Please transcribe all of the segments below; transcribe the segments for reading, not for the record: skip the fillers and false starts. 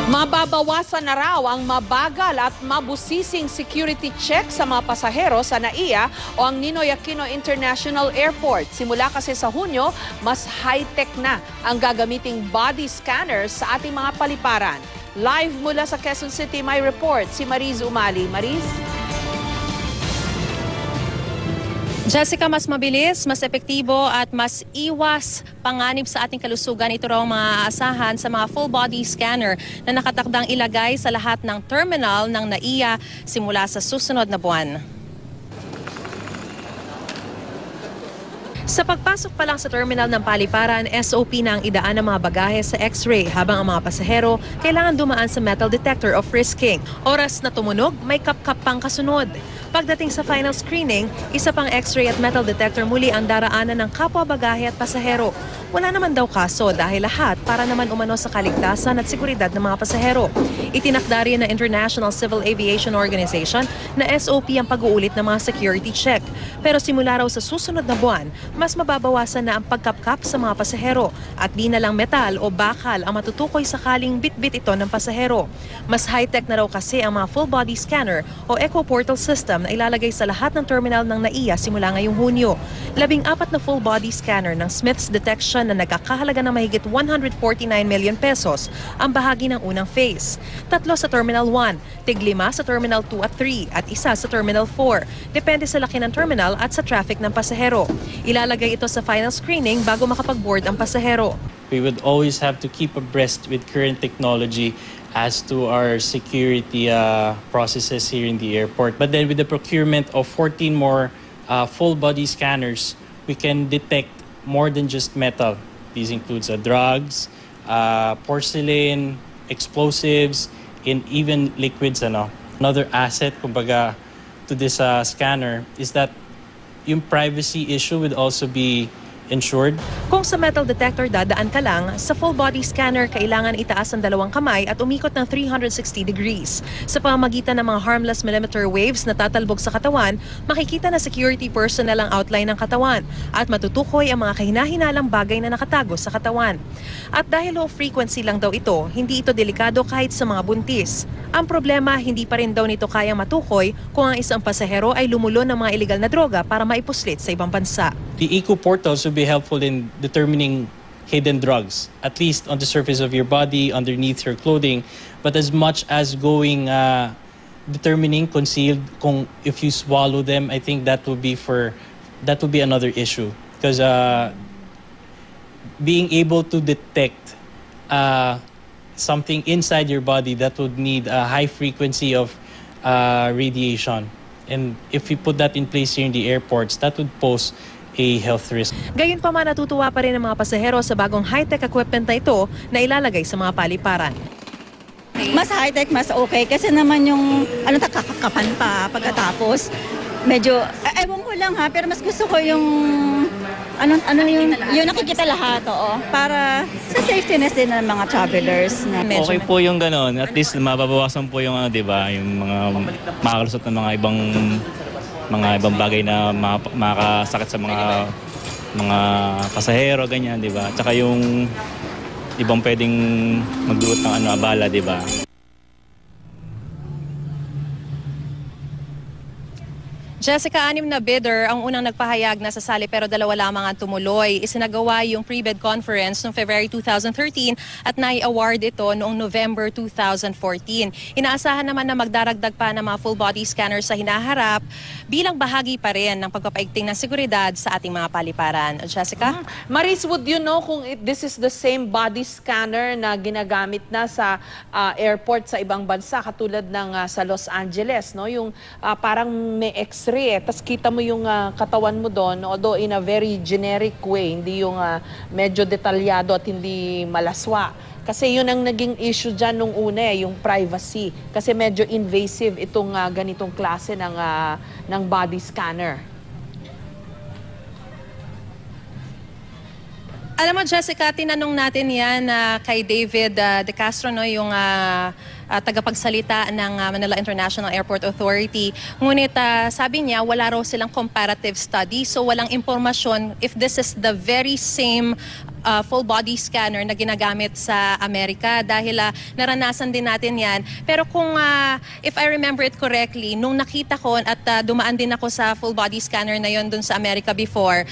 Mababawasan na raw ang mabagal at mabusising security check sa mga pasahero sa NAIA o ang Ninoy Aquino International Airport. Simula kasi sa Hunyo, mas high-tech na ang gagamiting body scanners sa ating mga paliparan. Live mula sa Quezon City, may report si Mariz Umali. Mariz? Jessica, mas mabilis, mas epektibo at mas iwas panganib sa ating kalusugan. Ito raw mga aasahan sa mga full body scanner na nakatakdang ilagay sa lahat ng terminal ng NAIA simula sa susunod na buwan. Sa pagpasok pa lang sa terminal ng paliparan, SOP na ang idaan ng mga bagahe sa X-ray habang ang mga pasahero kailangan dumaan sa metal detector of frisking. Oras na tumunog, may kap-kap pang kasunod. Pagdating sa final screening, isa pang X-ray at metal detector muli ang daraanan ng kapwa bagahe at pasahero. Wala naman daw kaso dahil lahat para naman umano sa kaligtasan at seguridad ng mga pasahero. Itinakda rin ng International Civil Aviation Organization na SOP ang pag-uulit ng mga security check. Pero simula raw sa susunod na buwan, mas mababawasan na ang pagkapkap sa mga pasahero at di na lang metal o bakal ang matutukoy sakaling bit-bit ito ng pasahero. Mas high-tech na raw kasi ang mga full body scanner o Eco Portal system na ilalagay sa lahat ng terminal ng NAIA simula ngayong Hunyo. 14 na full body scanner ng Smiths Detection na nagkakahalaga ng mahigit 149 million pesos ang bahagi ng unang phase. 3 sa Terminal 1, tig-5 sa Terminal 2 at 3 at isa sa Terminal 4. Depende sa laki ng terminal at sa traffic ng pasahero. Ilalagay ito sa final screening bago makapag-board ang pasahero. We would always have to keep abreast with current technology as to our security processes here in the airport. But then with the procurement of 14 more full body scanners, we can detect more than just metal. These includes drugs, porcelain, explosives, and even liquids. Another asset kumbaga, to this scanner is that yung privacy issue would also be insured. Kung sa metal detector dadaan ka lang, sa full body scanner kailangan itaas ang dalawang kamay at umikot ng 360 degrees. Sa pamamagitan ng mga harmless millimeter waves na tatalbog sa katawan, makikita na security personnel ang outline ng katawan at matutukoy ang mga kahinahinalang bagay na nakatago sa katawan. At dahil low frequency lang daw ito, hindi ito delikado kahit sa mga buntis. Ang problema, hindi pa rin daw nito kayang matukoy kung ang isang pasahero ay lumulon ng mga illegal na droga para maipuslit sa ibang bansa. The Eco Portals will be helpful in determining hidden drugs, at least on the surface of your body, underneath your clothing. But as much as determining concealed, if you swallow them, I think that will be another issue. Because being able to detect something inside your body, that would need a high frequency of radiation. And if we put that in place here in the airports, that would pose a health risk. Gayunpaman, natutuwa pa rin ang mga pasahero sa bagong high-tech equipment na ito na ilalagay sa mga paliparan. Mas high-tech, mas okay. Kasi naman yung kakakapan pa pagkatapos. Medyo, ewan ko lang pero mas gusto ko yung yung nakikita lahat, para sa safety na din ng mga travelers. Okay po yung gano'n. At least mababawasan po yung, yung mga makakalusot ng mga ibang bagay na makakasakit sa mga pasahero, ganyan, di ba? Tsaka yung ibang pwedeng magdulot ng abala, di ba? Jessica, 6 na bidder ang unang nagpahayag na sasali pero 2 lamang ang tumuloy. Isinagawa yung pre-bid conference noong February 2013 at nai-award ito noong November 2014. Inaasahan naman na magdaragdag pa ng mga full body scanners sa hinaharap bilang bahagi pa rin ng pagpapaigting ng seguridad sa ating mga paliparan. Jessica? Mariz, would you know kung this is the same body scanner na ginagamit na sa airport sa ibang bansa katulad ng sa Los Angeles, no? Yung parang may X-ray tapos kita mo yung katawan mo doon, although in a very generic way, hindi yung medyo detalyado at hindi malaswa. Kasi yun ang naging issue dyan nung una, yung privacy. Kasi medyo invasive itong ganitong klase ng body scanner. Alam mo, Jessica, tinanong natin yan kay David De Castro, yung tagapagsalita ng Manila International Airport Authority. Ngunit sabi niya, wala raw silang comparative study, so walang impormasyon if this is the very same full body scanner na ginagamit sa Amerika dahil naranasan din natin yan. Pero kung if I remember it correctly, nung nakita ko at dumaan din ako sa full body scanner na yon dun sa Amerika before,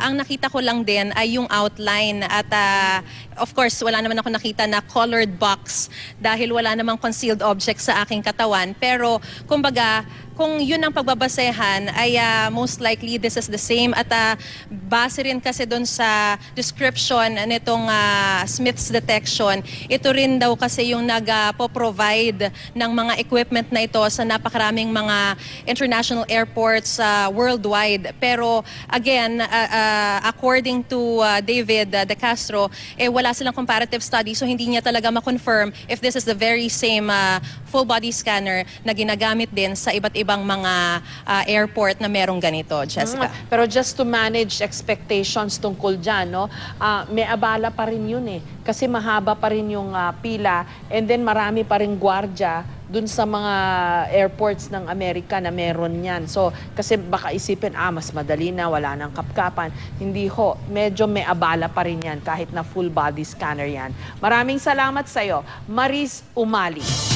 ang nakita ko lang din ay yung outline at of course wala naman ako nakita na colored box dahil wala namang concealed object sa aking katawan. Pero kumbaga, kung yun ang pagbabasehan ay most likely this is the same at base rin kasi doon sa description nitong Smith's Detection, ito rin daw kasi yung nagpo-provide ng mga equipment na ito sa napakaraming mga international airports worldwide. Pero again, according to David De Castro, wala silang comparative study, so hindi niya talaga ma-confirm if this is the very same full body scanner na ginagamit din sa iba't ibang mga airport na merong ganito, Jessica. Pero just to manage expectations tungkol dyan, no, may abala pa rin yun eh. Kasi mahaba pa rin yung pila and then marami pa rin gwardya dun sa mga airports ng Amerika na meron yan. So, kasi baka isipin, mas madali na, wala nang kapkapan. Hindi ho, medyo may abala pa rin yan kahit na full body scanner yan. Maraming salamat sa'yo, Maris Umali.